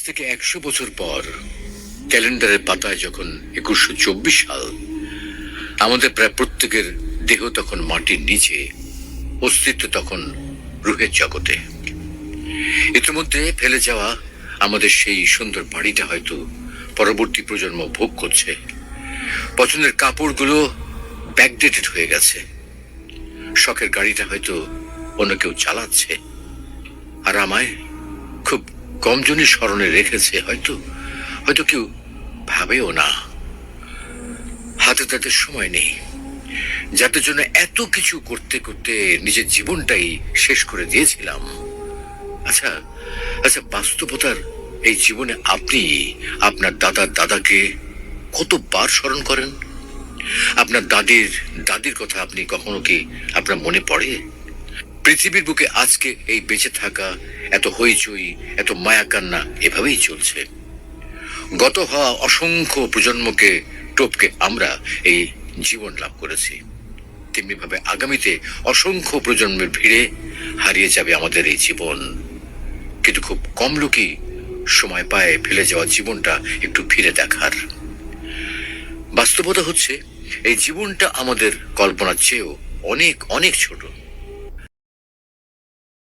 থেকে 100 বছর পর ক্যালেন্ডারের পাতায় যখন 2124 সাল, আমাদের প্রায় প্রত্যেকের দেহ তখন মাটির নিচে, অস্তিত্ব তখন রুহের জগতে। ইতিমধ্যে ফেলে যাওয়া আমাদের সেই সুন্দর বাড়িটা হয়তো পরবর্তী প্রজন্ম ভোগ করছে। পছন্দের কাপড়গুলো ব্যাকডেটেড হয়ে গেছে। শখের গাড়িটা হয়তো অন্য কেউ চালাচ্ছে, আর আমায় খুব কম জনই স্মরণে রেখেছে, হয়তো হয়তো কেউ ভাবেও না। হাতে তাদের সময় নেই, যাদের জন্য এত কিছু করতে করতে নিজের জীবনটাই শেষ করে দিয়েছিলাম। আচ্ছা আচ্ছা, বাস্তবতার এই জীবনে আপনি আপনার দাদার দাদাকে কতবার স্মরণ করেন? আপনার দাদির দাদির কথা আপনি কখনো কি আপনার মনে পড়ে? পৃথিবীর বুকে আজকে এই বেঁচে থাকা, এত হইচই, এত মায়া কান্না এভাবেই চলছে। গত হওয়া অসংখ্য প্রজন্মকে টপকে আমরা এই জীবন লাভ করেছি। তেমনি ভাবে আগামীতে অসংখ্য প্রজন্মের ভিড়ে হারিয়ে যাবে আমাদের এই জীবন। কিন্তু খুব কম লোকই সময় পায় ফেলে যাওয়া জীবনটা একটু ফিরে দেখার। বাস্তবতা হচ্ছে এই জীবনটা আমাদের কল্পনার চেয়েও অনেক অনেক ছোট।